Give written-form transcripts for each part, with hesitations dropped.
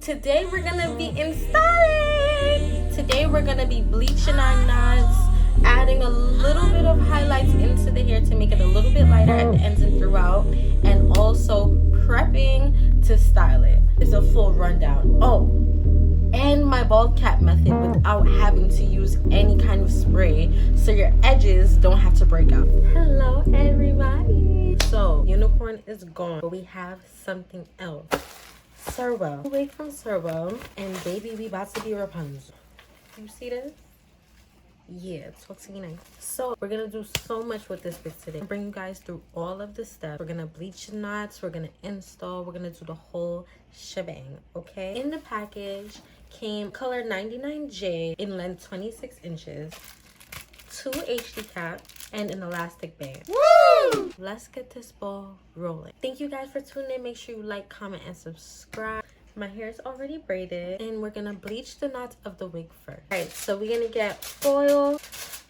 Today we're gonna be installing. Today we're gonna be bleaching our knots, adding a little bit of highlights into the hair to make it a little bit lighter at the ends and throughout, and also prepping to style it. It's a full rundown. Oh, and my bald cap method without having to use any kind of spray, so your edges don't have to break out. Hello everybody. So unicorn is gone, but we have something else. Serwell. Away from Serwell, and baby, we about to be Rapunzel. You see this? Yeah, talk to me nice. So we're gonna do so much with this wig today. I'm bring you guys through all of the steps. We're gonna bleach the knots, we're gonna install, we're gonna do the whole shebang, okay? In the package came color 99J in length 26 inches, 2 HD caps, and an elastic band. Woo! Let's get this ball rolling. Thank you guys for tuning in. Make sure you like, comment, and subscribe. My hair is already braided, and we're gonna bleach the knots of the wig first. All right, so we're gonna get foil.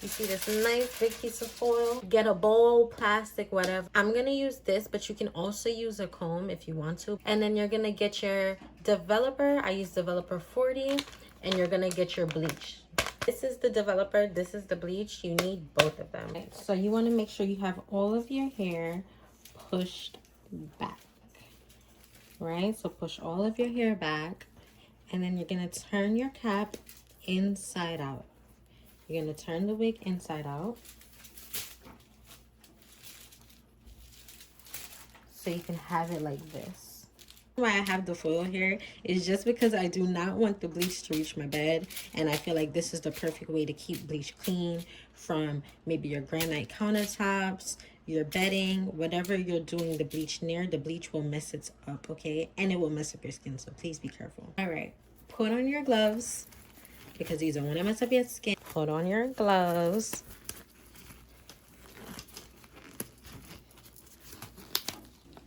You see this nice big piece of foil. Get a bowl, plastic, whatever. I'm gonna use this, but you can also use a comb if you want to. And then you're gonna get your developer. I use developer 40, and you're gonna get your bleach. This is the developer, this is the bleach. You need both of them. Right, so you want to make sure you have all of your hair pushed back. Right? So push all of your hair back, and then you're going to turn your cap inside out. You're going to turn the wig inside out. So you can have it like this. Why I have the foil here is just because I do not want the bleach to reach my bed, and I feel like this is the perfect way to keep bleach clean from maybe your granite countertops, your bedding, whatever you're doing the bleach near. The bleach will mess it up, okay? And it will mess up your skin, so please be careful. All right, put on your gloves because you don't want to mess up your skin. Put on your gloves.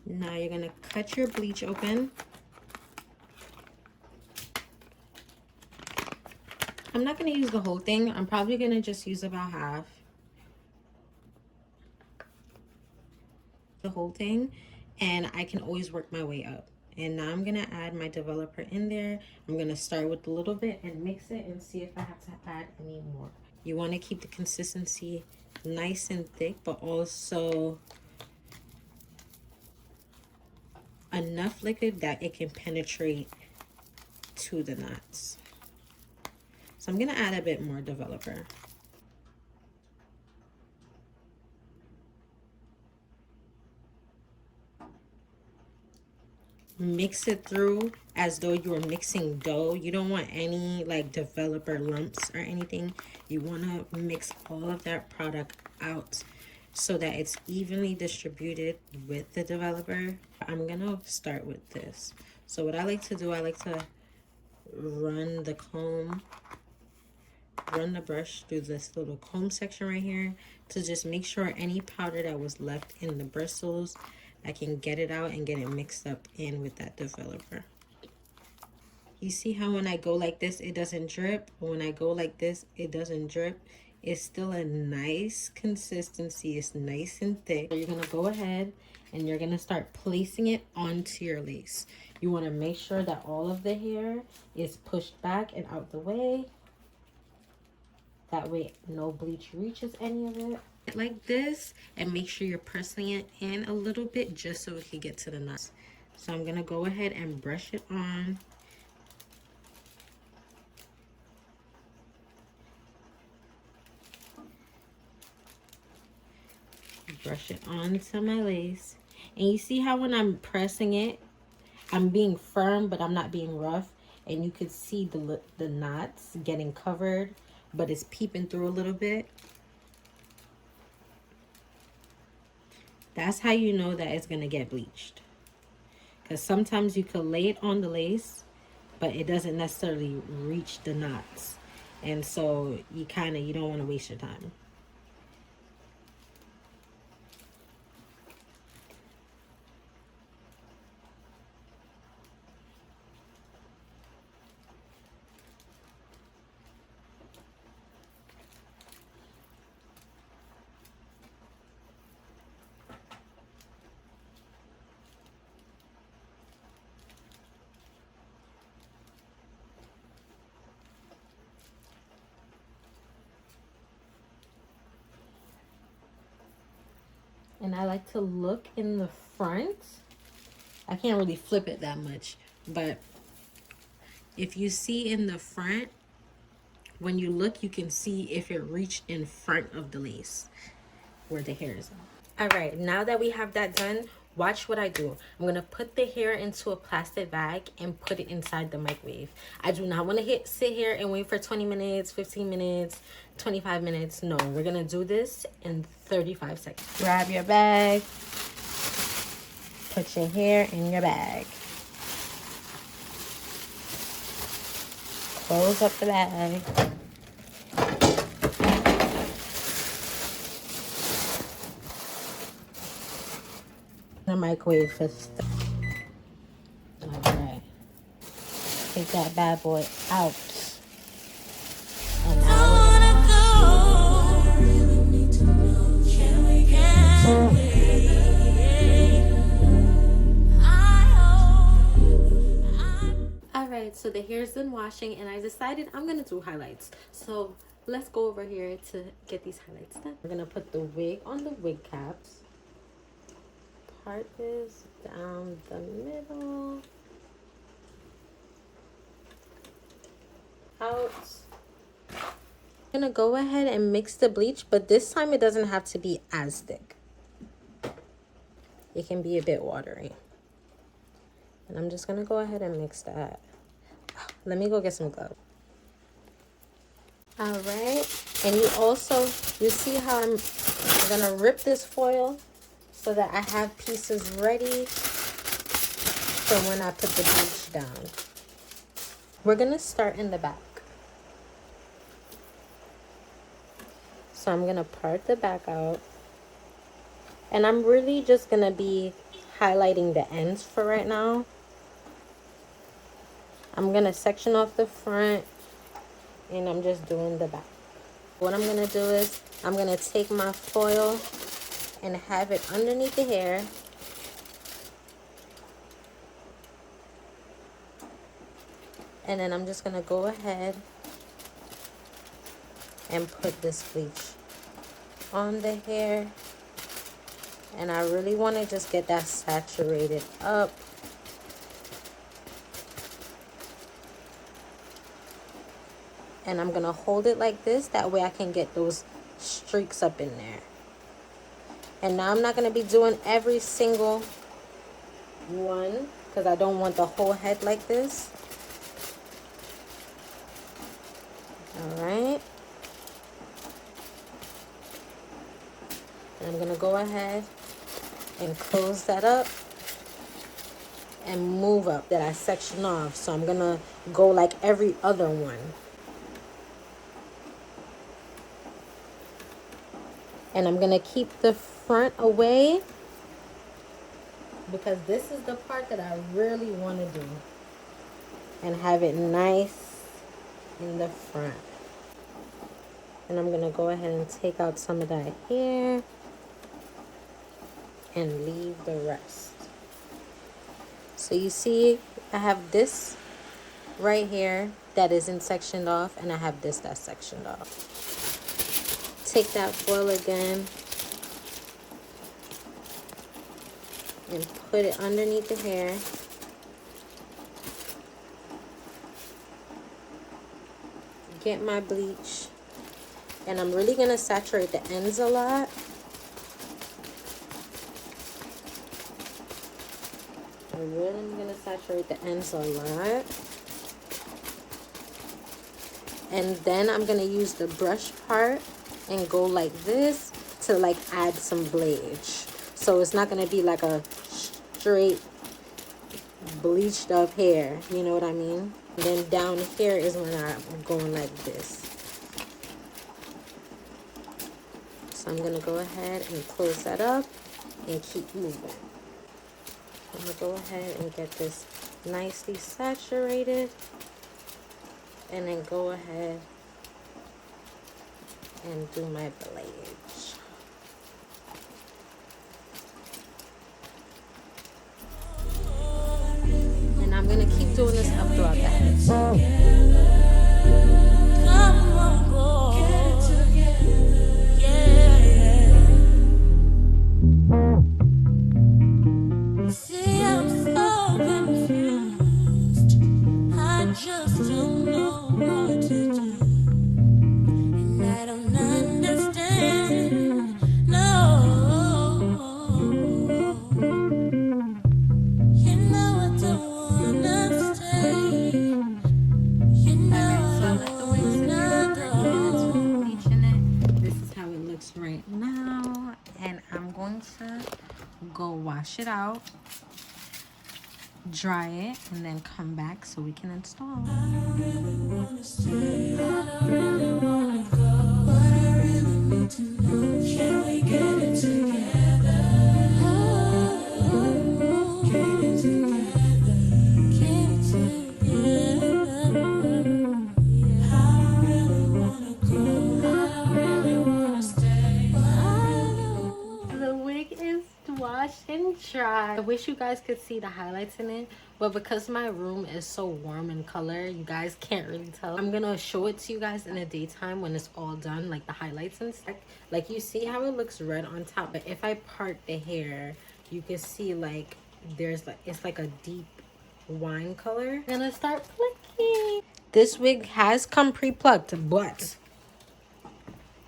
Now you're gonna cut your bleach open. I'm not gonna use the whole thing. I'm probably gonna just use about half. The whole thing, and I can always work my way up. And now I'm gonna add my developer in there. I'm gonna start with a little bit and mix it and see if I have to add any more. You wanna keep the consistency nice and thick, but also enough liquid that it can penetrate to the knots. So I'm gonna add a bit more developer. Mix it through as though you were mixing dough. You don't want any like developer lumps or anything. You want to mix all of that product out so that it's evenly distributed with the developer. I'm gonna start with this. So what I like to do, I like to run the brush through this little comb section right here to just make sure any powder that was left in the bristles, I can get it out and get it mixed up in with that developer. You see how when I go like this, it doesn't drip? When I go like this, it doesn't drip. It's still a nice consistency. It's nice and thick. So you're gonna go ahead and you're gonna start placing it onto your lace. You wanna make sure that all of the hair is pushed back and out the way. That way no bleach reaches any of it. Like this, and make sure you're pressing it in a little bit just so it can get to the nuts. So I'm gonna go ahead and brush it on. Brush it onto my lace. And you see how when I'm pressing it, I'm being firm, but I'm not being rough. And you could see the knots getting covered, but it's peeping through a little bit. That's how you know that it's gonna get bleached. Because sometimes you could lay it on the lace, but it doesn't necessarily reach the knots. And so you don't want to waste your time. And I like to look in the front. I can't really flip it that much, but if you see in the front, when you look, you can see if it reached in front of the lace where the hair is on. All right, now that we have that done, watch what I do. I'm gonna put the hair into a plastic bag and put it inside the microwave. I do not want to sit here and wait for 20 minutes, 15 minutes, 25 minutes. No, we're gonna do this in 35 seconds. Grab your bag, put your hair in your bag. Close up the bag. The microwave first. Alright. Take that bad boy out. And now alright, so the hair's done washing and I decided I'm gonna do highlights. So let's go over here to get these highlights done. We're gonna put the wig on the wig caps. Part this down the middle, out. I'm gonna go ahead and mix the bleach, but this time it doesn't have to be as thick. It can be a bit watery. And I'm just gonna go ahead and mix that. Let me go get some gloves. All right, and you see how I'm gonna rip this foil so that I have pieces ready for when I put the bleach down. We're gonna start in the back. So I'm gonna part the back out. And I'm really just gonna be highlighting the ends for right now. I'm gonna section off the front and I'm just doing the back. What I'm gonna do is I'm gonna take my foil and have it underneath the hair. And then I'm just gonna go ahead and put this bleach on the hair. And I really want to just get that saturated up. And I'm gonna hold it like this, that way I can get those streaks up in there. And now I'm not going to be doing every single one because I don't want the whole head like this. All right. And I'm going to go ahead and close that up and move up that I section off. So I'm going to go like every other one. And I'm going to keep the front away because this is the part that I really want to do and have it nice in the front. And I'm going to go ahead and take out some of that hair and leave the rest. So you see I have this right here that isn't sectioned off, and I have this that's sectioned off. Take that foil again and put it underneath the hair. Get my bleach, and I'm really going to saturate the ends a lot. I'm really going to saturate the ends a lot. And then I'm going to use the brush part and go like this to like add some bleach. So it's not going to be like a straight bleached up hair. You know what I mean? And then down here is when I'm going like this. So I'm going to go ahead and close that up and keep moving. I'm going to go ahead and get this nicely saturated. And then go ahead and do my bleach. And I'm going to keep doing this up throughout the head. Come on, boy. Get it together. Yeah. wash it out, dry it, and then come back so we can install. Washed and dry. I wish you guys could see the highlights in it, but because my room is so warm in color, you guys can't really tell. I'm gonna show it to you guys in the daytime when it's all done, like the highlights and stuff. Like you see how it looks red on top, but if I part the hair, you can see like there's like, it's like a deep wine color. I'm gonna start plucking. This wig has come pre-plucked, but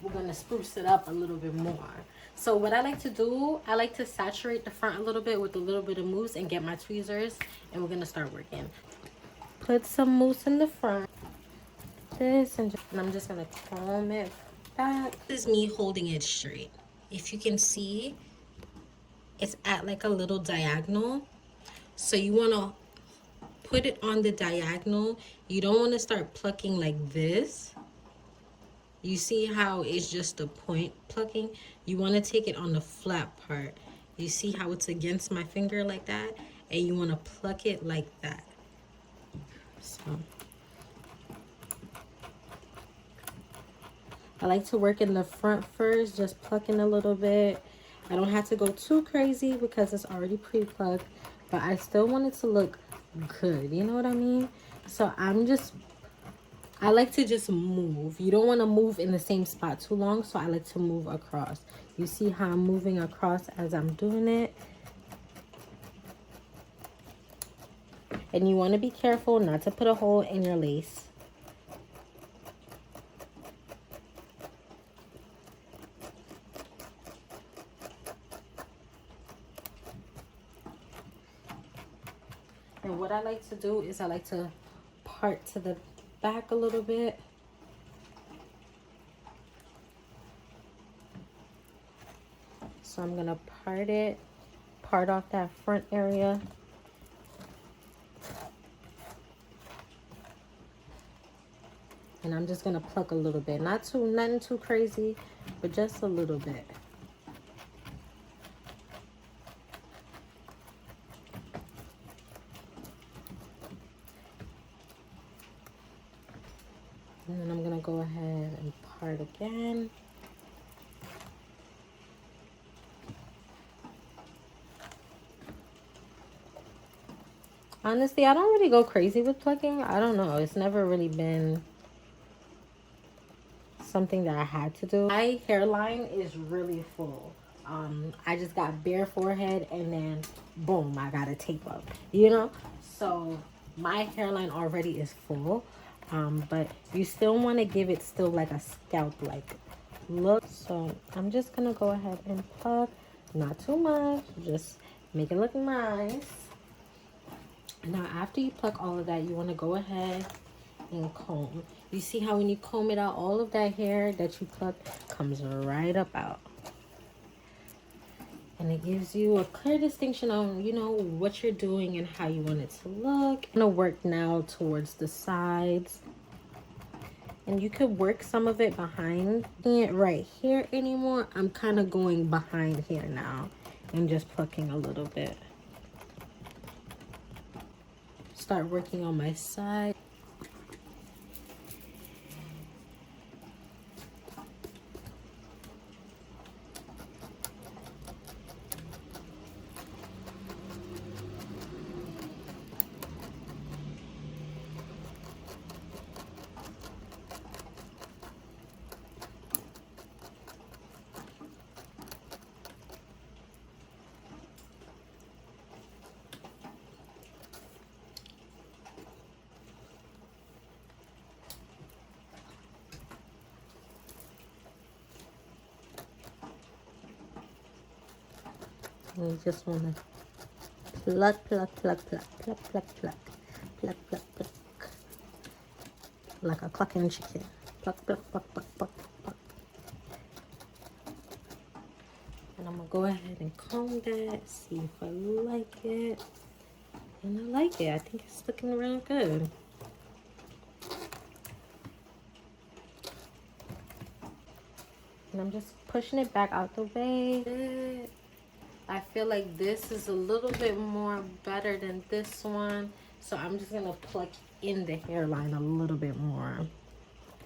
we're gonna spruce it up a little bit more. So what I like to do, I like to saturate the front a little bit with a little bit of mousse and get my tweezers, and we're gonna start working. Put some mousse in the front. And I'm just gonna comb it back. This is me holding it straight. If you can see, it's at like a little diagonal. So you wanna put it on the diagonal. You don't wanna start plucking like this. You see how it's just a point plucking? You want to take it on the flat part. You see how it's against my finger like that? And you want to pluck it like that. So I like to work in the front first, just plucking a little bit. I don't have to go too crazy because it's already pre-plucked, but I still want it to look good. You know what I mean? So I like to just move. You don't want to move in the same spot too long, so I like to move across. You see how I'm moving across as I'm doing it? And you want to be careful not to put a hole in your lace. And what I like to do is I like to part to the back a little bit. So I'm gonna part off that front area. And I'm just gonna pluck a little bit. Nothing too crazy, but just a little bit. And then I'm gonna go ahead and part again. Honestly, I don't really go crazy with plucking. I don't know. It's never really been something that I had to do. My hairline is really full. I just got bare forehead and then boom, I got a tape up, you know? So my hairline already is full. But you still want to give it still like a scalp like look. So I'm just gonna go ahead and pluck, not too much, just make it look nice. Now after you pluck all of that, you want to go ahead and comb. You see how when you comb it out, all of that hair that you plucked comes right up out. And it gives you a clear distinction on, you know, what you're doing and how you want it to look. I'm gonna work now towards the sides. And you could work some of it behind it right here anymore. I'm kind of going behind here now and just plucking a little bit. Start working on my side. And you just want to pluck, pluck, pluck, pluck, pluck, pluck, pluck, pluck, pluck, pluck, like a clucking chicken. Pluck, pluck, pluck, pluck, pluck, pluck. And I'm gonna go ahead and comb that, see if I like it. And I like it. I think it's looking real good. And I'm just pushing it back out the way. I feel like this is a little bit more better than this one. So I'm just gonna pluck in the hairline a little bit more.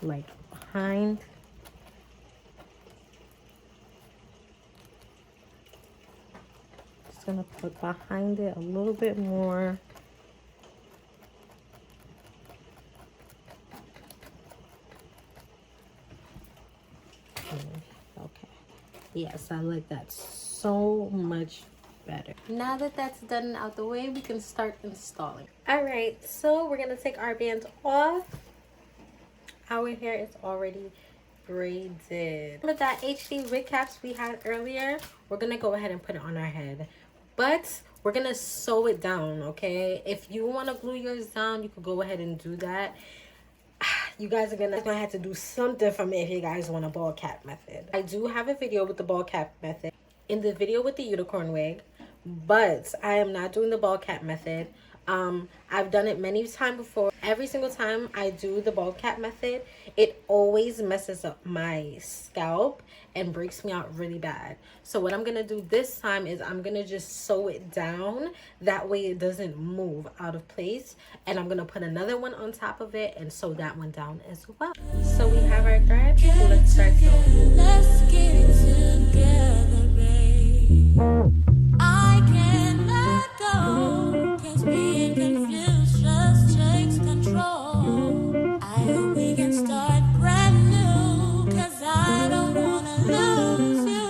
Like behind. Just gonna put behind it a little bit more. Okay. Yes, I like that so much better. Now that that's done and out the way, we can start installing. All right, so we're gonna take our bands off. Our hair is already braided. With that HD wig caps we had earlier, we're gonna go ahead and put it on our head, but we're gonna sew it down. Okay, if you want to glue yours down, you could go ahead and do that. You guys are gonna have to do something for me if you guys want a ball cap method. I do have a video with the ball cap method in the video with the unicorn wig, but I am not doing the ball cap method. I've done it many times before. Every single time I do the ball cap method, it always messes up my scalp and breaks me out really bad. So what I'm gonna do this time is I'm gonna just sew it down. That way it doesn't move out of place. And I'm gonna put another one on top of it and sew that one down as well. So we have our thread. So let's start sewing. Let's get it together, babe. I can't let go, 'cause being confused just takes control. I hope we can start brand new, 'cause I don't wanna lose you.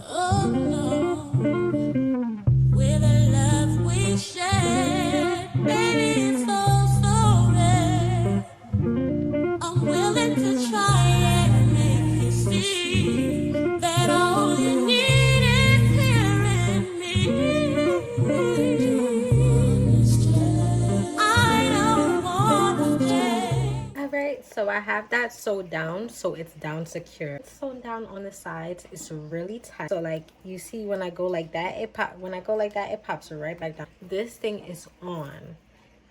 Oh no, with the love we share, baby, it's all so rare. I'm willing to try and make you see that all you need is here in me. I don't wanna stay. All right, so I have that sewed down, so it's down secure. It's sewn down on the sides. It's really tight. So like you see, when I go like that, it pop. When I go like that, it pops right back down. This thing is on.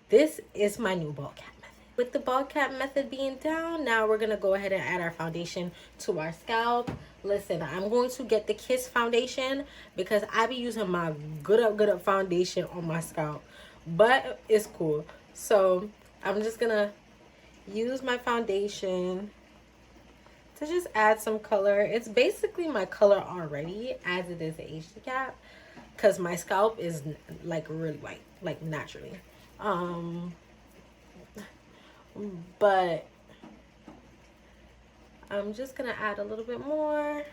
This is my new ball cap method. With the ball cap method being down, now we're gonna go ahead and add our foundation to our scalp. Listen, I'm going to get the Kiss foundation because I be using my good up foundation on my scalp, but it's cool. So I'm just gonna use my foundation to just add some color. It's basically my color already as it is the HD cap, because my scalp is like really white, like naturally. But I'm just gonna add a little bit more.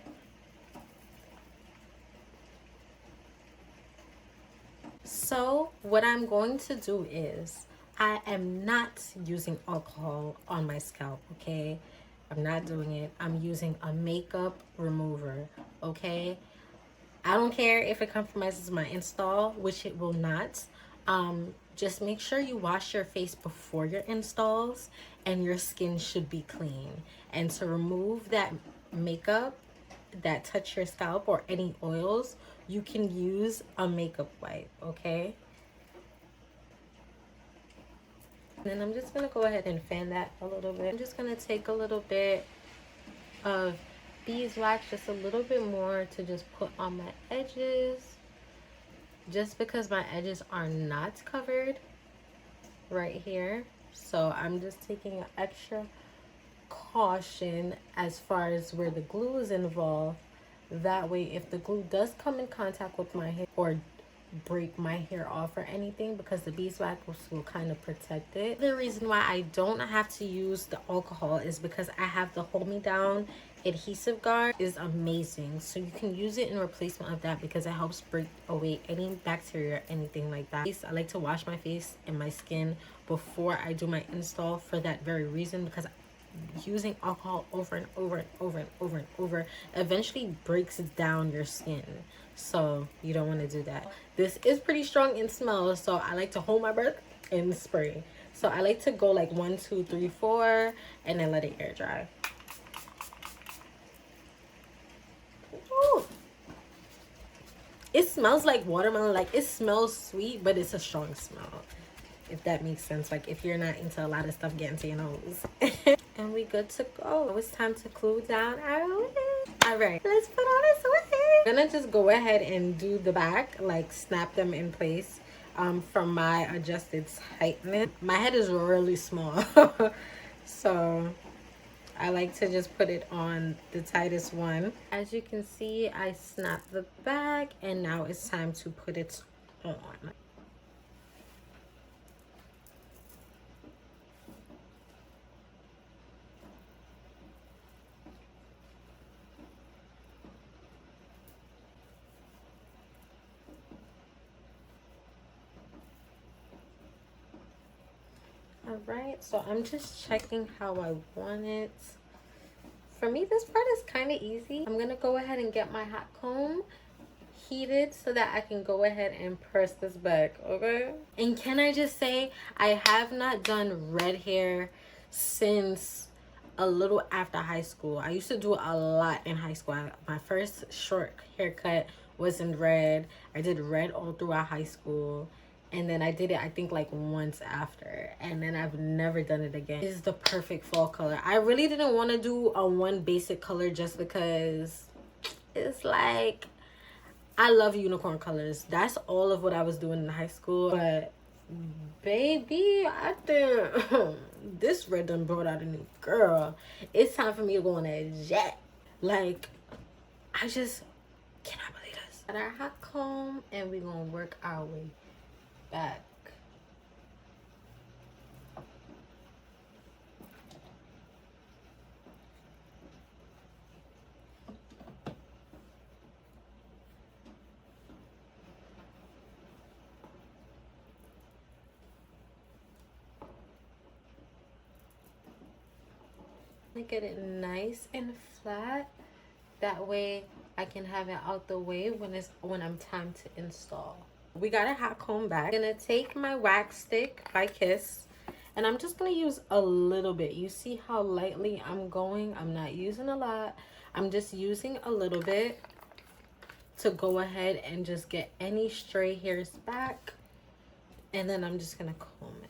So what I'm going to do is I am not using alcohol on my scalp, okay? I'm not doing it. I'm using a makeup remover, okay? I don't care if it compromises my install, which it will not. Just make sure you wash your face before your installs, and your skin should be clean. And to remove that makeup that touch your scalp or any oils, you can use a makeup wipe, okay? And then I'm just gonna go ahead and fan that a little bit. I'm just gonna take a little bit of beeswax, just a little bit more, to just put on my edges, just because my edges are not covered right here. So I'm just taking an extra caution as far as where the glue is involved. That way, if the glue does come in contact with my hair or break my hair off or anything, because the beeswax will kind of protect it. The reason why I don't have to use the alcohol is because I have the Hold Me Down adhesive guard. Is amazing, so you can use it in replacement of that because it helps break away any bacteria or anything like that. I like to wash my face and my skin before I do my install for that very reason, because using alcohol over and over and over and over and over eventually breaks down your skin, so you don't want to do that. This is pretty strong in smell, so I like to hold my breath and spray. So I like to go like 1, 2, 3, 4 and then let it air dry. Ooh. It smells like watermelon. Like, it smells sweet, but it's a strong smell, if that makes sense. Like, if you're not into a lot of stuff getting to your nose. And we good to go. It's time to glue down our wig. All right, let's put on this wig. I'm gonna just go ahead and do the back, like snap them in place from my adjusted tightness. My head is really small. So I like to just put it on the tightest one. As you can see, I snapped the back, and now it's time to put it on. All right, so I'm just checking how I want it. For me, this part is kind of easy. I'm gonna go ahead and get my hot comb heated so that I can go ahead and press this back, okay? And can I just say, I have not done red hair since a little after high school. I used to do a lot in high school. My first short haircut was in red. I did red all throughout high school. And then I did it, I think, like once after. And then I've never done it again. This is the perfect fall color. I really didn't want to do a one basic color just because it's like, I love unicorn colors. That's all of what I was doing in high school. But baby, I think this red done brought out a new girl. It's time for me to go on a jet. Like, I just cannot believe this. Got our hot comb, and we're gonna work our way back. Get it nice and flat. That way I can have it out the way when I'm time to install. We got a hot comb back. I'm gonna take my wax stick by Kiss, and I'm just gonna use a little bit. You see how lightly I'm going? I'm not using a lot. I'm just using a little bit to go ahead and just get any stray hairs back. And then I'm just gonna comb it.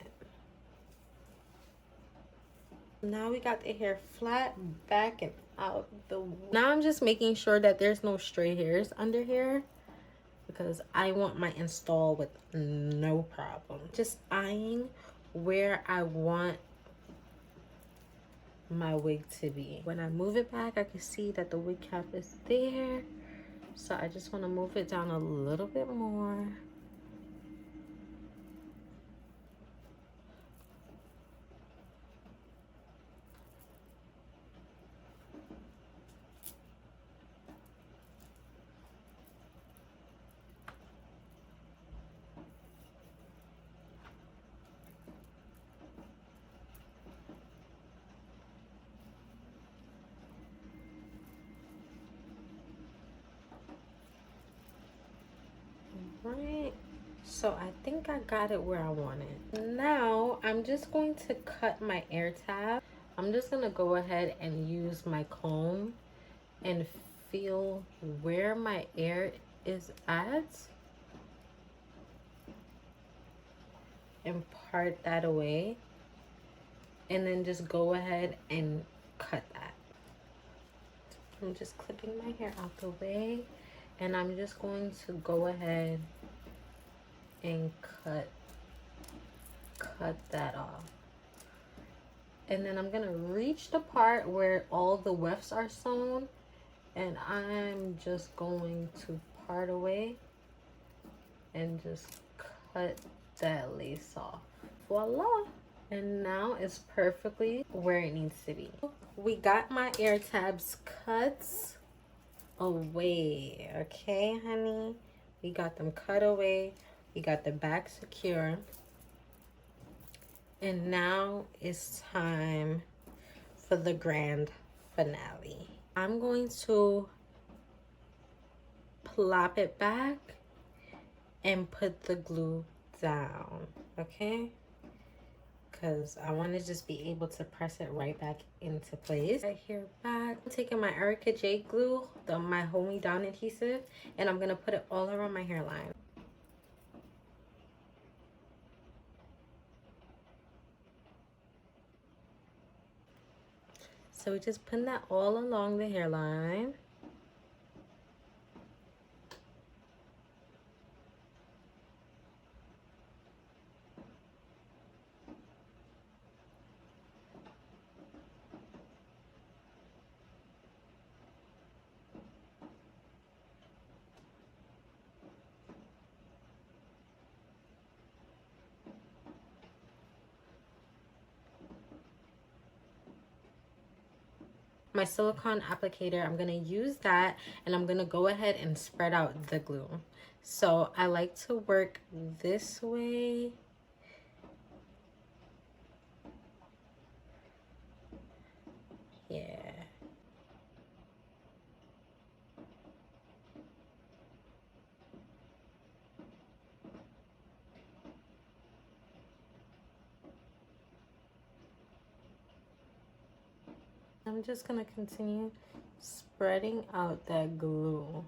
Now we got the hair flat, back and out the way. Now I'm just making sure that there's no stray hairs under here, because I want my install with no problem. Just eyeing where I want my wig to be. When I move it back, I can see that the wig cap is there. So I just want to move it down a little bit more. Right, so I think I got it where I want it. Now I'm just going to cut my air tab. I'm just gonna go ahead and use my comb and feel where my air is at and part that away, and then just go ahead and cut that. I'm just clipping my hair out the way, and I'm just going to go ahead and cut that off. And then I'm gonna reach the part where all the wefts are sewn, and I'm just going to part away and just cut that lace off. Voila! And now it's perfectly where it needs to be. We got my air tabs cut away, okay, honey? We got them cut away. We got the back secure. And now it's time for the grand finale. I'm going to plop it back and put the glue down, okay? because I want to just be able to press it right back into place. Right here back. I'm taking my Erica J glue, my Hold Me Down adhesive, and I'm going to put it all around my hairline. So we're just putting that all along the hairline. My silicone applicator, I'm going to use that, and I'm going to go ahead and spread out the glue. So I like to work this way. Yeah. I'm just going to continue spreading out that glue.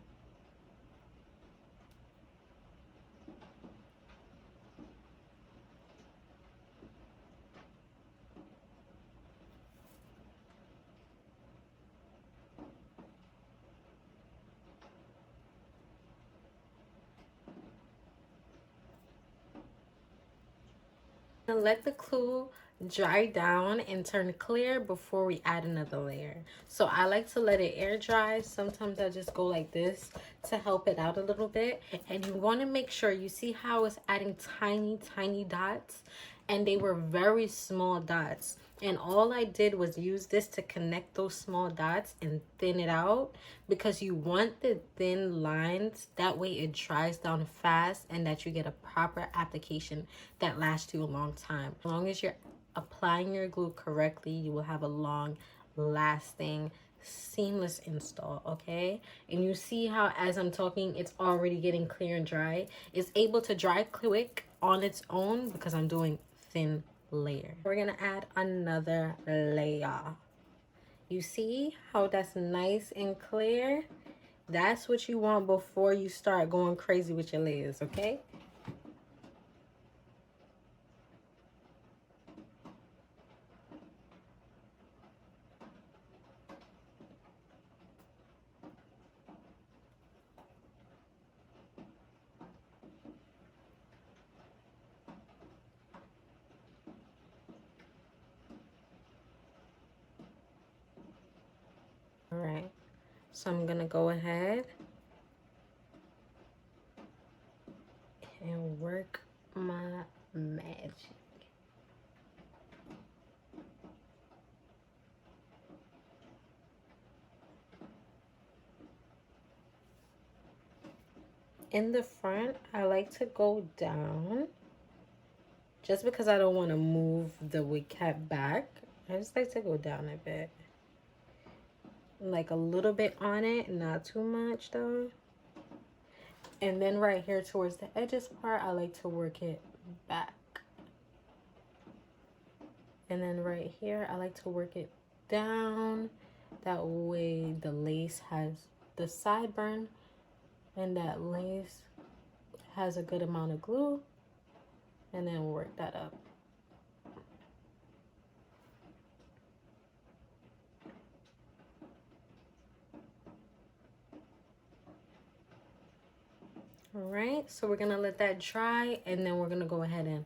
And let the glue dry down and turn clear before we add another layer. So I like to let it air dry. Sometimes I just go like this to help it out a little bit. And you want to make sure, you see how it's adding tiny dots, and they were very small dots. And all I did was use this to connect those small dots and thin it out, because you want the thin lines. That way it dries down fast and that you get a proper application that lasts you a long time. As long as you're applying your glue correctly, you will have a long lasting seamless install. Okay, and you see how as I'm talking it's already getting clear and dry. It's able to dry quick on its own because I'm doing thin layer. We're gonna add another layer. You see how that's nice and clear? That's what you want before you start going crazy with your layers. Okay, all right, so I'm gonna go ahead and work my magic. In the front, I like to go down just because I don't want to move the wig cap back. I just like to go down a bit, like a little bit on it, not too much though. And then right here towards the edges part, I like to work it back. And then right here, I like to work it down. That way the lace has the sideburn and that lace has a good amount of glue. And then work that up. All right, so we're gonna let that dry, and then we're gonna go ahead and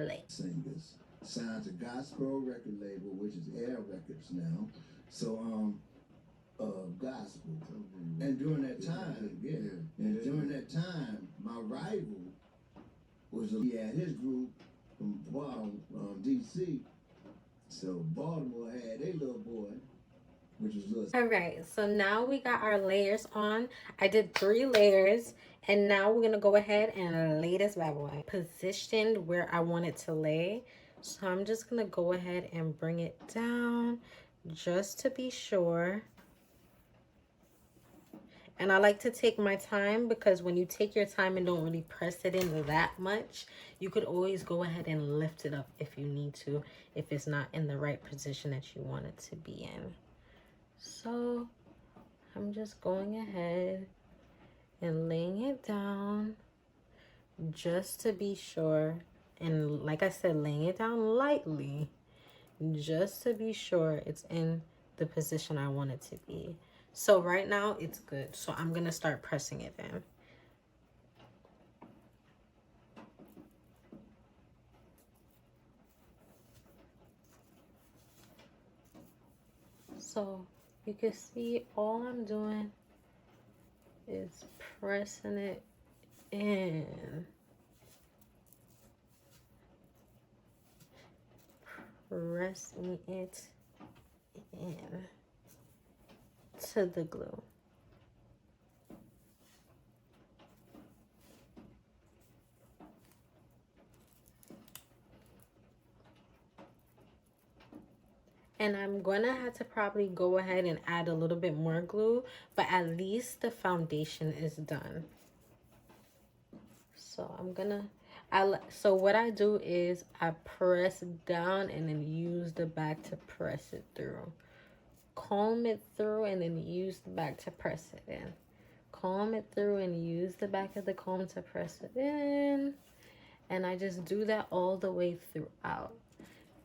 lay. Singers signed to gospel record label, which is Air Records now. So gospel. And during that time, and during that time, my rival was he had his group from DC. So Baltimore had their little boy, which was Luxe. All right, so now we got our layers on. I did 3 layers, and now we're gonna go ahead and lay this bad boy positioned where I want it to lay. So I'm just gonna go ahead and bring it down just to be sure. And I like to take my time, because when you take your time and don't really press it in that much, you could always go ahead and lift it up if you need to, if it's not in the right position that you want it to be in. So I'm just going ahead and laying it down just to be sure. And like I said, laying it down lightly just to be sure it's in the position I want it to be. So right now it's good. So I'm gonna start pressing it in. So you can see all I'm doing is pressing it in. Pressing it in to the glue. And I'm gonna have to probably go ahead and add a little bit more glue, but at least the foundation is done. So I'm gonna, so what I do is I press down and then use the back to press it through. Comb it through and then use the back to press it in. Comb it through and use the back of the comb to press it in. And I just do that all the way throughout.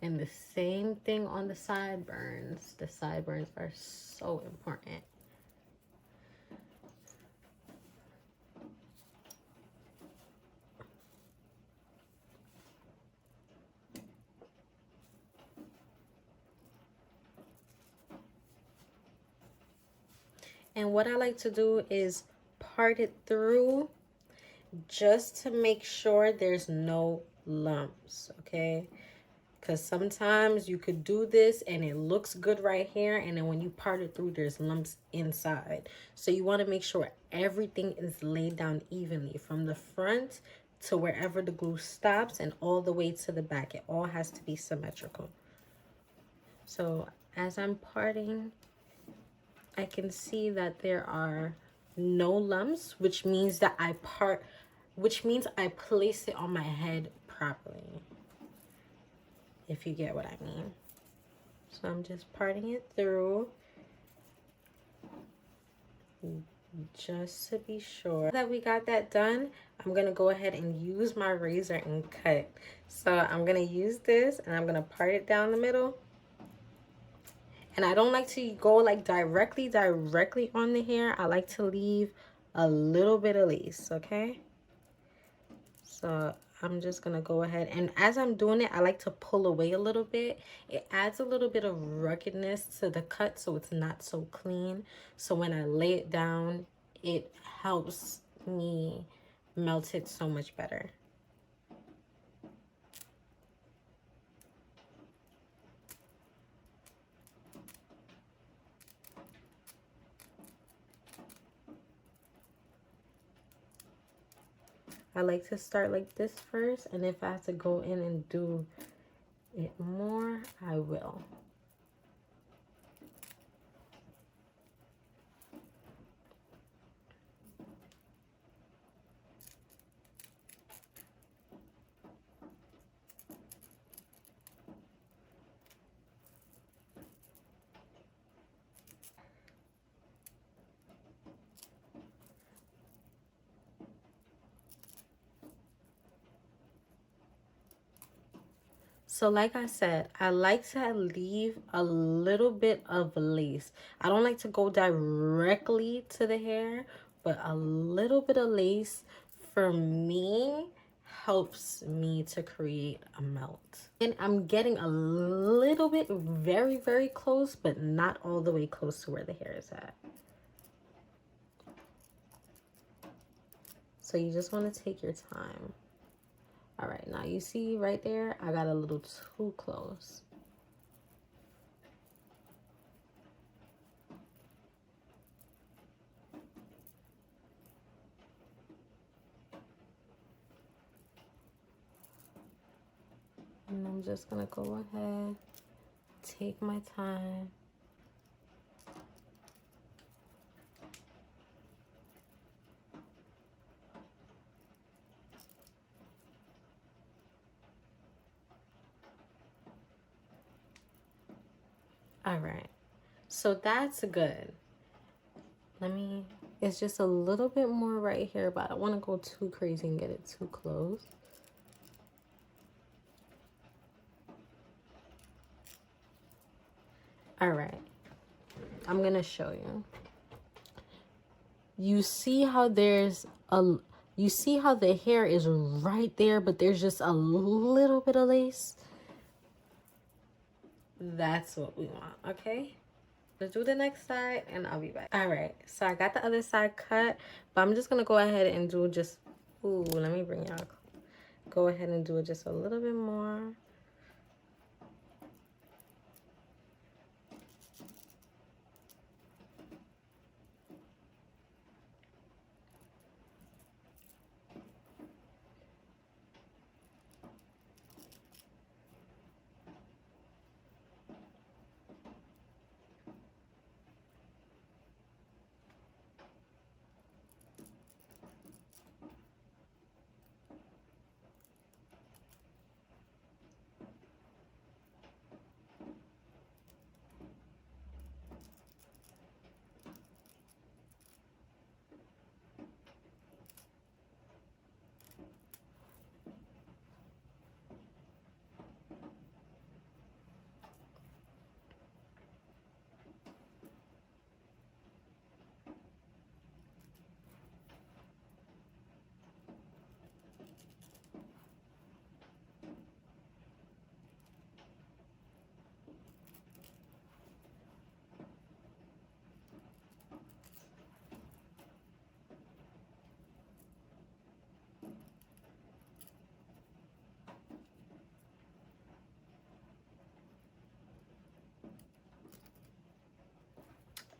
And the same thing on the sideburns. The sideburns are so important. And what I like to do is part it through just to make sure there's no lumps, okay? Because sometimes you could do this and it looks good right here, and then when you part it through, there's lumps inside. So you want to make sure everything is laid down evenly from the front to wherever the glue stops and all the way to the back. It all has to be symmetrical. So as I'm parting, I can see that there are no lumps, which means that I place it on my head properly, if you get what I mean. So I'm just parting it through just to be sure that we got that done. I'm gonna go ahead and use my razor and cut. So I'm gonna use this and I'm gonna part it down the middle. And I don't like to go like directly on the hair. I like to leave a little bit of lace, okay? So I'm just gonna go ahead, and as I'm doing it, I like to pull away a little bit. It adds a little bit of ruggedness to the cut, so it's not so clean. So when I lay it down, it helps me melt it so much better. I like to start like this first, and if I have to go in and do it more, I will. So like I said, I like to leave a little bit of lace. I don't like to go directly to the hair, but a little bit of lace for me helps me to create a melt. And I'm getting a little bit very, very close, but not all the way close to where the hair is at. So you just want to take your time. All right, now you see right there, I got a little too close. And I'm just gonna go ahead, take my time. All right, so that's good. It's just a little bit more right here, but I don't want to go too crazy and get it too close. All right, I'm gonna show you. You see how you see how the hair is right there, but there's just a little bit of lace? That's what we want, okay? Let's do the next side and I'll be back. All right, so I got the other side cut, but I'm just gonna go ahead and do just, ooh, let me bring y'all, go ahead and do it just a little bit more.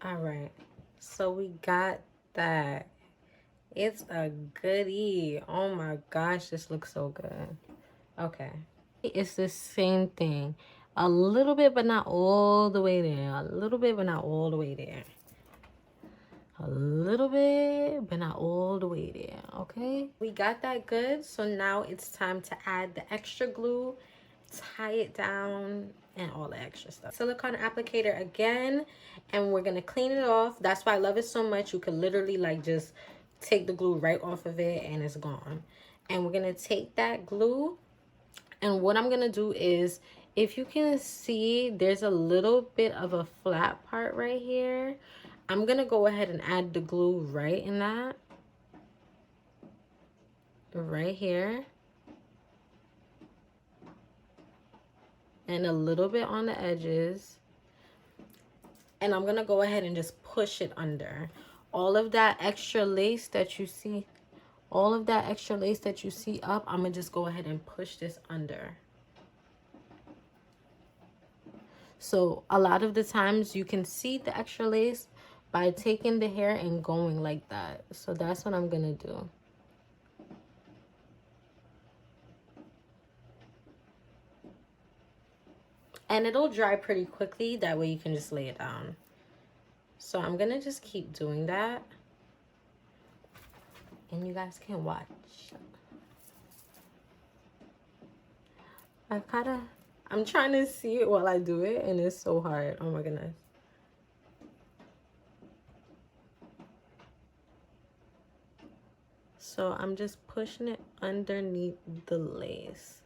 All right, so we got that. It's a goodie. Oh my gosh, this looks so good. Okay, it's the same thing, a little bit but not all the way there, a little bit but not all the way there, a little bit but not all the way there. Okay, we got that good. So now it's time to add the extra glue, tie it down, and all the extra stuff. Silicone applicator again, and we're gonna clean it off. That's why I love it so much. You could literally like just take the glue right off of it and it's gone. And we're gonna take that glue, and what I'm gonna do is, if you can see, there's a little bit of a flat part right here. I'm gonna go ahead and add the glue right in that, right here, and a little bit on the edges. And I'm gonna go ahead and just push it under. All of that extra lace that you see, all of that extra lace that you see up, I'm gonna just go ahead and push this under. So a lot of the times you can see the extra lace by taking the hair and going like that. So that's what I'm gonna do. And it'll dry pretty quickly. That way you can just lay it down. So I'm gonna just keep doing that, and you guys can watch. I'm trying to see it while I do it, and it's so hard. Oh my goodness. So I'm just pushing it underneath the lace.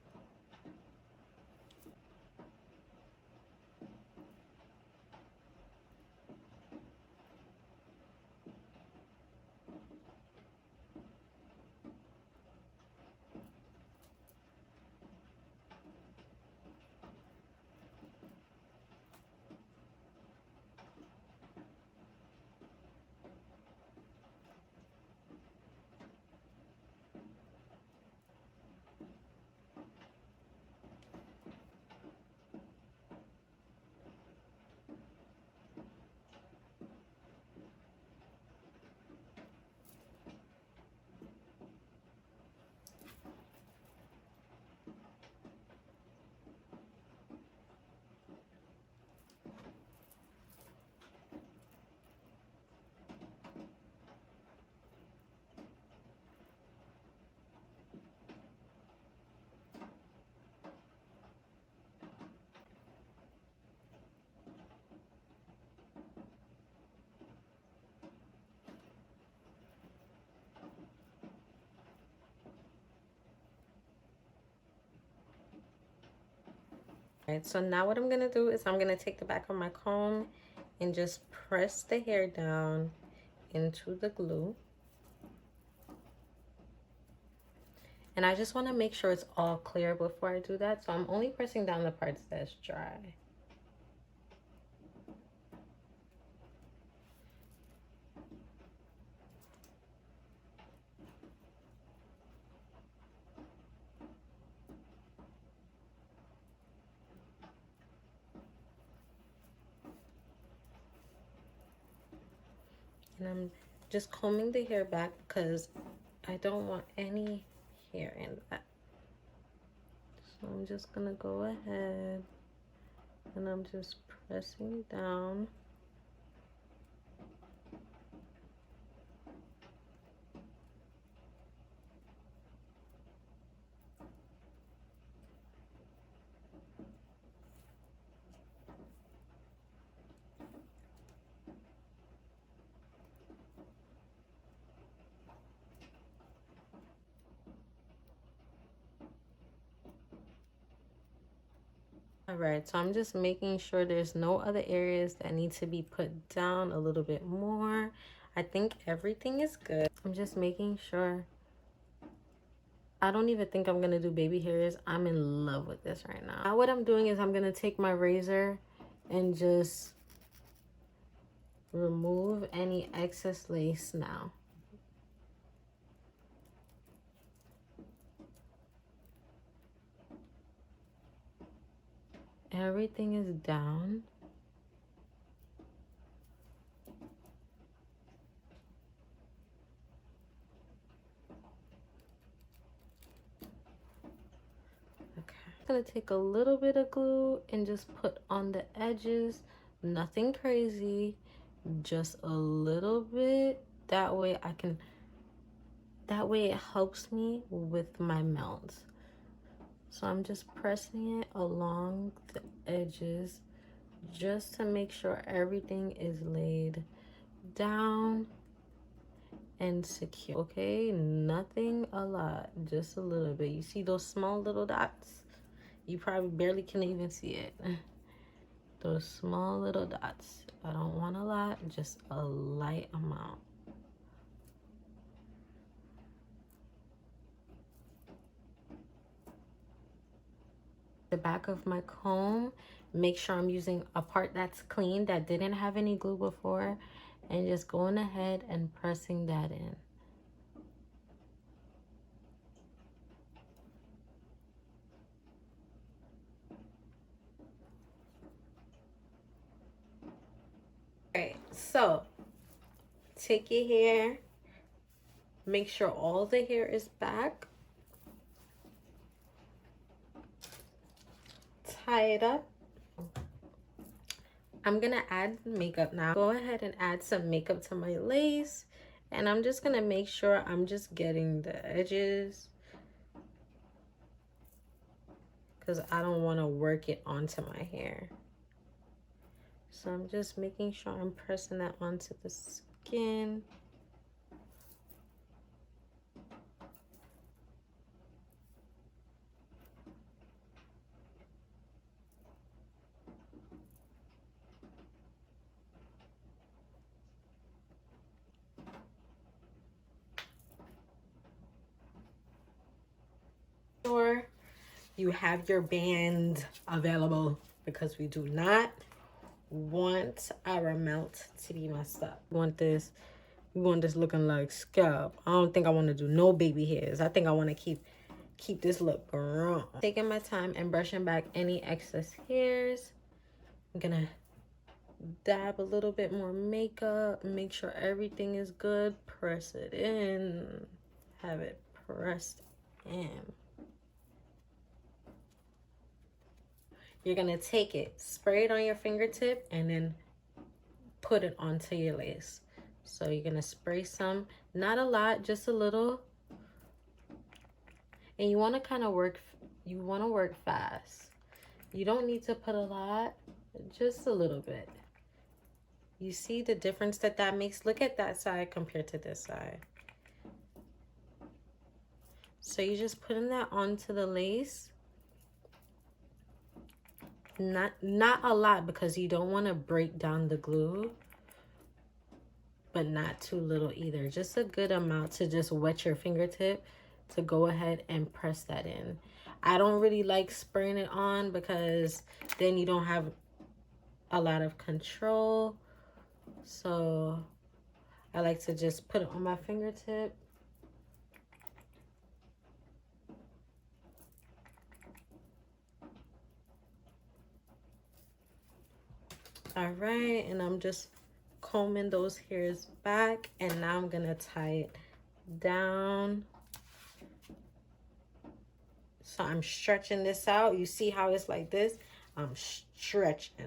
Alright, so now what I'm gonna do is I'm gonna take the back of my comb and just press the hair down into the glue. And I just want to make sure it's all clear before I do that. So I'm only pressing down the parts that's dry. And I'm just combing the hair back because I don't want any hair in that. So I'm just gonna go ahead and I'm just pressing down. All right, so I'm just making sure there's no other areas that need to be put down a little bit more. I think everything is good. I'm just making sure. I don't even think I'm gonna do baby hairs. I'm in love with this right now. Now what I'm doing is I'm gonna take my razor and just remove any excess lace now. Everything is down. Okay. I'm gonna take a little bit of glue and just put on the edges. Nothing crazy, just a little bit. That way it helps me with my melts. So I'm just pressing it along the edges just to make sure everything is laid down and secure. Okay, nothing a lot, just a little bit. You see those small little dots? You probably barely can even see it. Those small little dots. I don't want a lot, just a light amount. The back of my comb, make sure I'm using a part that's clean, that didn't have any glue before, and just going ahead and pressing that in. Alright, so take your hair, make sure all the hair is back, tie it up. I'm gonna add makeup now. Go ahead and add some makeup to my lace, and I'm just gonna make sure I'm just getting the edges because I don't want to work it onto my hair. So I'm just making sure I'm pressing that onto the skin. Sure you have your band available because we do not want our melt to be messed up. We want this looking like scalp. I don't think I want to do no baby hairs. I think I want to keep this look grown. Taking my time and brushing back any excess hairs. I'm gonna dab a little bit more makeup, make sure everything is good, press it in, have it pressed in. You're gonna take it, spray it on your fingertip, and then put it onto your lace. So you're gonna spray some, not a lot, just a little. And you wanna kind of work fast. You don't need to put a lot, just a little bit. You see the difference that makes? Look at that side compared to this side. So you're just putting that onto the lace. Not a lot, because you don't want to break down the glue, but not too little either. Just a good amount to just wet your fingertip to go ahead and press that in. I don't really like spraying it on because then you don't have a lot of control. So I like to just put it on my fingertip. All right, and I'm just combing those hairs back, and now I'm gonna tie it down. So I'm stretching this out. You see how it's like this? I'm stretching,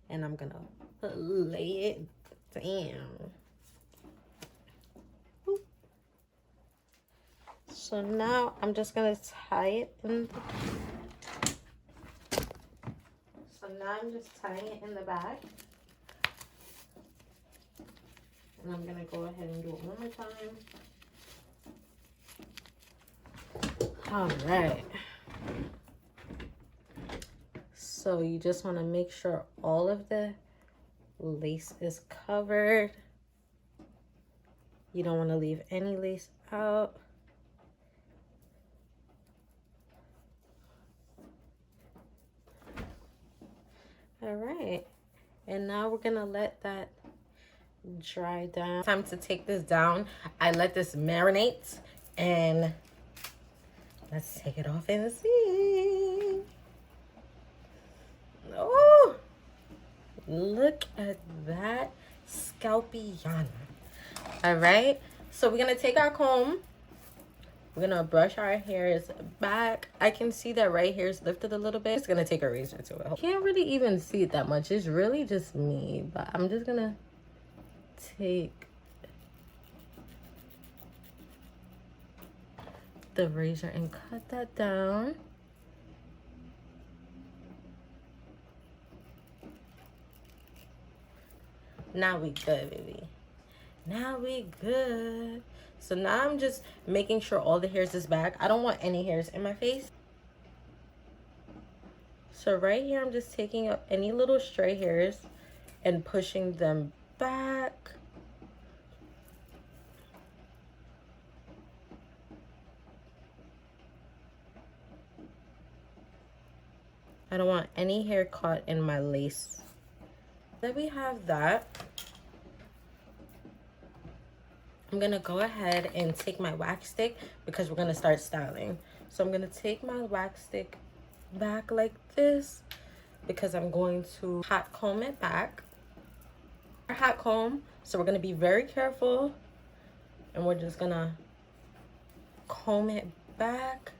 and I'm gonna lay it down. So now I'm just gonna tie it in. So now I'm just tying it in the back. And I'm gonna go ahead and do it one more time. All right. So you just wanna make sure all of the lace is covered. You don't wanna leave any lace out. All right, and now we're gonna let that dry down. Time to take this down. I let this marinate, and let's take it off and see. Oh, look at that scalpiana. All right, so we're gonna take our comb. We're gonna brush our hairs back. I can see that right here is lifted a little bit. It's gonna take a razor to it. Can't really even see it that much. It's really just me, but I'm just gonna take the razor and cut that down. Now we good, baby. Now we good. So now I'm just making sure all the hairs is back. I don't want any hairs in my face. So right here, I'm just taking up any little stray hairs and pushing them back. I don't want any hair caught in my lace. Then we have that. I'm gonna go ahead and take my wax stick because we're gonna start styling. So I'm gonna take my wax stick back like this because I'm going to hot comb it back. Our hot comb, so we're gonna be very careful, and we're just gonna comb it back.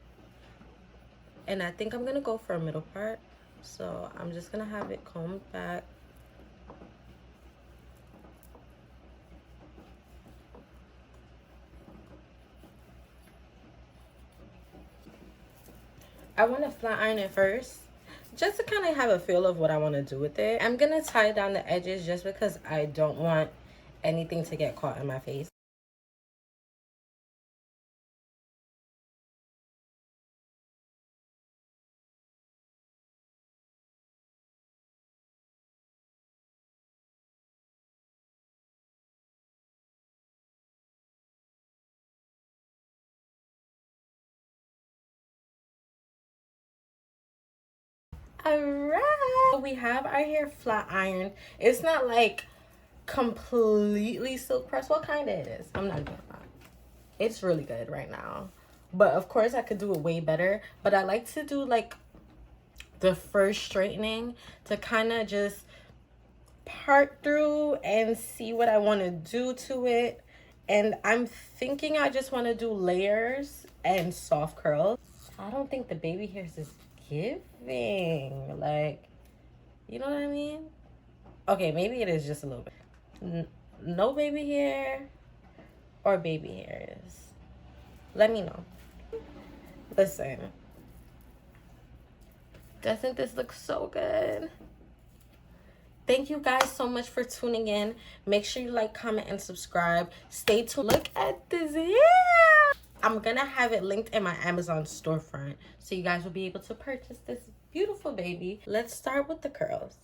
And I think I'm gonna go for a middle part, so I'm just gonna have it combed back. I want to flat iron it first, just to kind of have a feel of what I want to do with it. I'm going to tie down the edges just because I don't want anything to get caught in my face. Alright, we have our hair flat ironed. It's not like completely silk pressed. What kind it is? I'm not gonna lie. It's really good right now, but of course I could do it way better. But I like to do like the first straightening to kind of just part through and see what I want to do to it. And I'm thinking I just want to do layers and soft curls. I don't think the baby hairs is giving, like, you know what I mean? Okay, maybe it is just a little bit. No baby hair or baby hairs. Let me know. Listen, doesn't this look so good? Thank you guys so much for tuning in. Make sure you like, comment, and subscribe. Stay tuned. Look at this hair. I'm gonna have it linked in my Amazon storefront, so you guys will be able to purchase this Beautiful, baby. Let's start with the curls.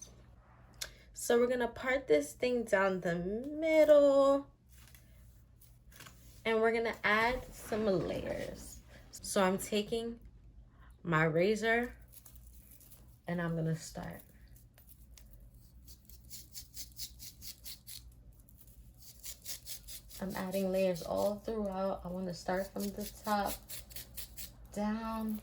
So we're gonna part this thing down the middle, and we're gonna add some layers. So I'm taking my razor and I'm gonna start. I'm adding layers all throughout. I want to start from the top down.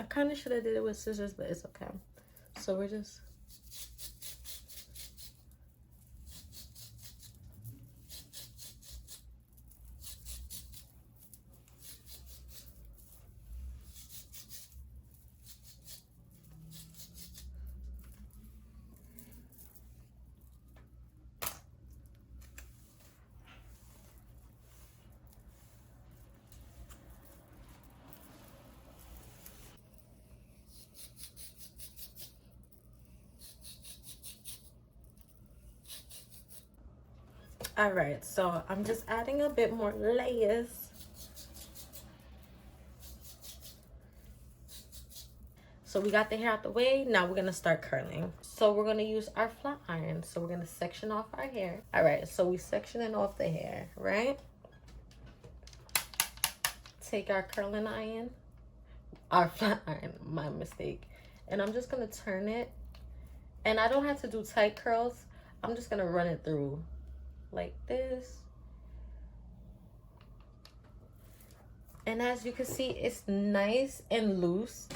I kind of should have did it with scissors, but it's okay. So we're just all right. So I'm just adding a bit more layers. So we got the hair out the way. Now we're gonna start curling. So we're gonna use our flat iron. So we're gonna section off our hair. All right, so we sectioning off the hair, right? Take our curling iron, our flat iron, my mistake. And I'm just gonna turn it. And I don't have to do tight curls. I'm just gonna run it through like this. And as you can see, it's nice and loose.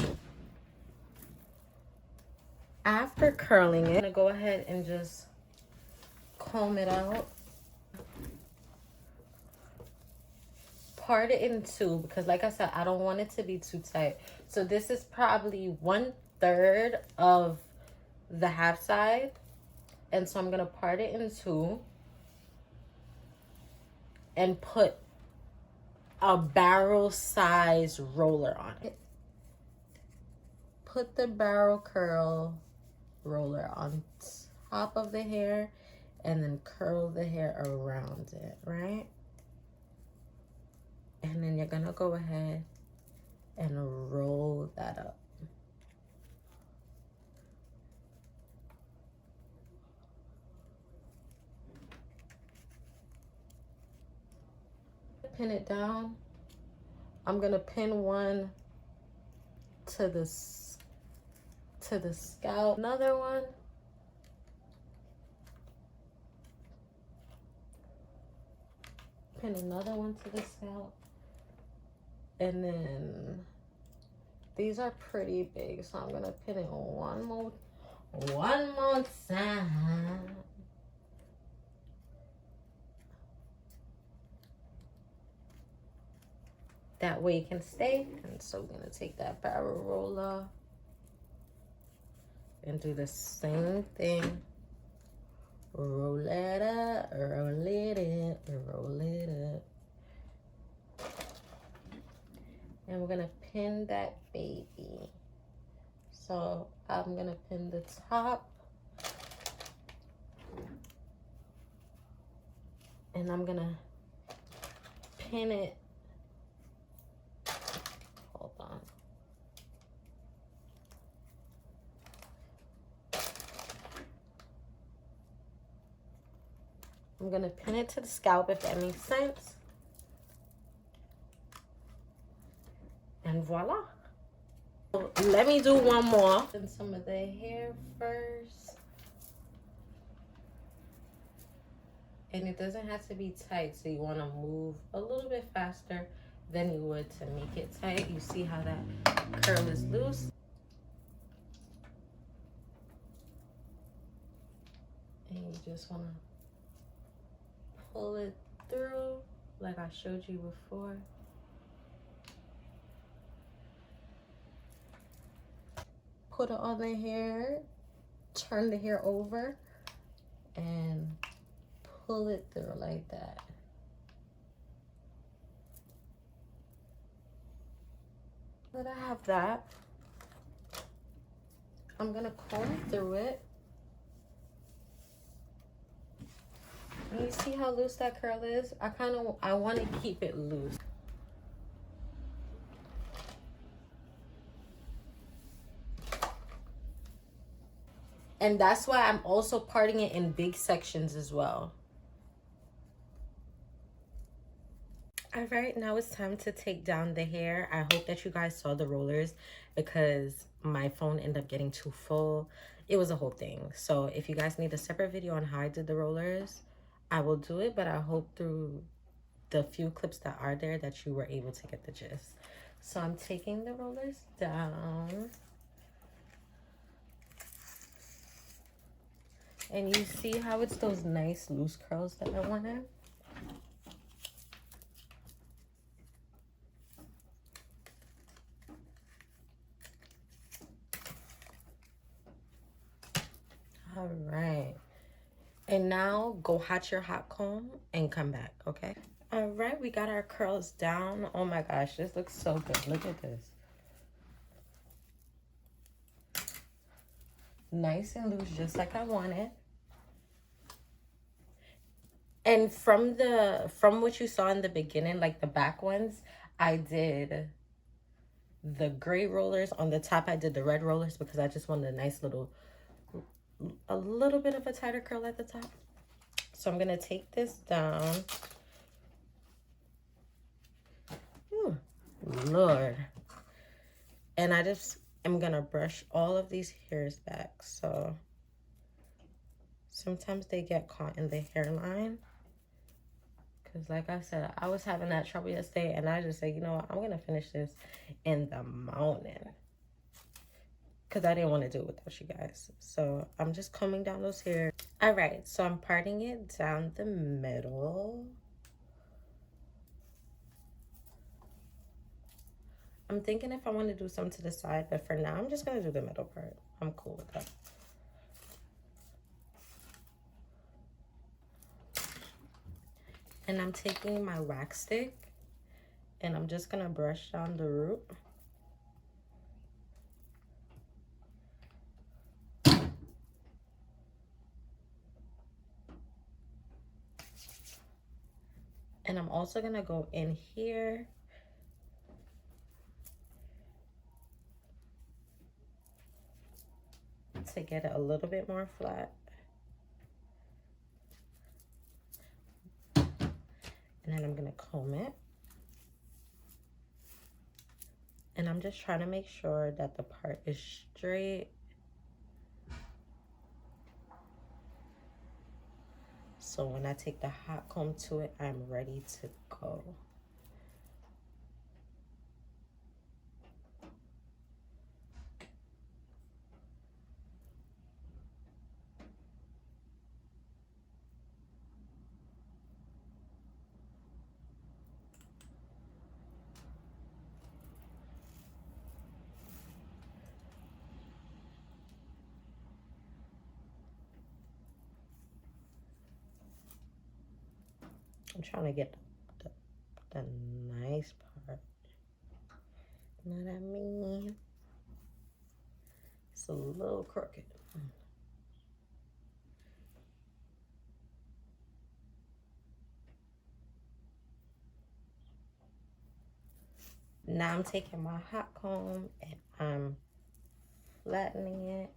After curling it, I'm gonna go ahead and just comb it out. Part it in two, because like I said, I don't want it to be too tight. So this is probably 1/3 of the half side. And so I'm gonna part it in two and put a barrel size roller on it. Put the barrel curl roller on top of the hair and then curl the hair around it, right? And then you're gonna go ahead and roll that up. Pin it down. I'm gonna pin one to the scalp, another one pin another one to the scalp, and then these are pretty big, so I'm gonna pin it one more time. That way it can stay. And so we're gonna take that barrel roller and do the same thing. Roll it up, roll it up, roll it up. And we're gonna pin that baby. So I'm gonna pin the top. And I'm gonna pin it. Hold on. I'm gonna pin it to the scalp, if that makes sense. And voila. Let me do one more. And some of the hair first. And it doesn't have to be tight, so you want to move a little bit faster than you would to make it tight. You see how that curl is loose. And you just want to pull it through like I showed you before. Put it on the hair turn the hair over and pull it through like that. Let I have that. I'm gonna comb through it. And you see how loose that curl is? I want to keep it loose. And that's why I'm also parting it in big sections as well. All right, now it's time to take down the hair. I hope that you guys saw the rollers because my phone ended up getting too full. It was a whole thing. So if you guys need a separate video on how I did the rollers, I will do it, but I hope through the few clips that are there that you were able to get the gist. So I'm taking the rollers down. And you see how it's those nice loose curls that I wanted? All right. And now go hot your hot comb and come back, okay? All right, we got our curls down. Oh my gosh, this looks so good. Look at this. Nice and loose, just like I wanted. And from what you saw in the beginning, like the back ones, I did the gray rollers. On the top, I did the red rollers because I just wanted a nice little, a little bit of a tighter curl at the top. So I'm gonna take this down. Ooh, Lord. And I just am gonna brush all of these hairs back. So sometimes they get caught in the hairline. Because like I said, I was having that trouble yesterday and I just said, you know what, I'm going to finish this in the morning. Because I didn't want to do it without you guys. So I'm just combing down those hairs. All right, so I'm parting it down the middle. I'm thinking if I want to do some to the side, but for now, I'm just going to do the middle part. I'm cool with that. And I'm taking my wax stick and I'm just gonna brush down the root. And I'm also gonna go in here to get it a little bit more flat. And then I'm gonna comb it. And I'm just trying to make sure that the part is straight. So when I take the hot comb to it, I'm ready to go. I'm trying to get the nice part. You know what I mean? It's a little crooked. Now I'm taking my hot comb and I'm flattening it.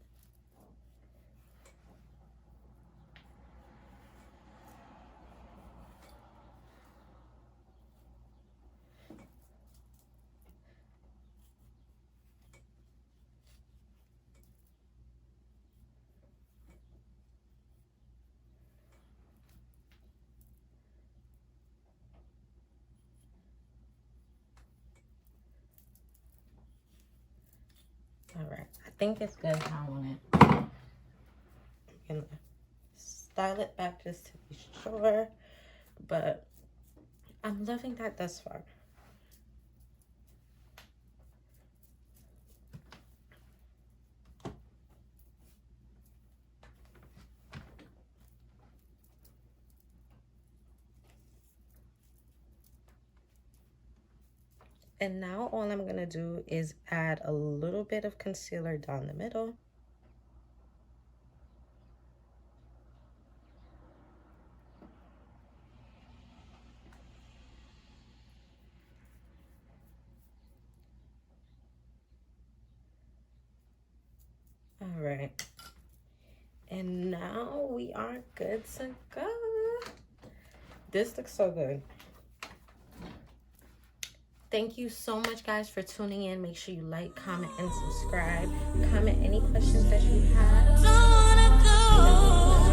All right, I think it's good how I want it. I'm gonna style it back just to be sure, but I'm loving that thus far. And now all I'm gonna do is add a little bit of concealer down the middle. All right. And now we are good to go. This looks so good. Thank you so much, guys, for tuning in. Make sure you like, comment, and subscribe. Comment any questions that you have. Don't wanna go.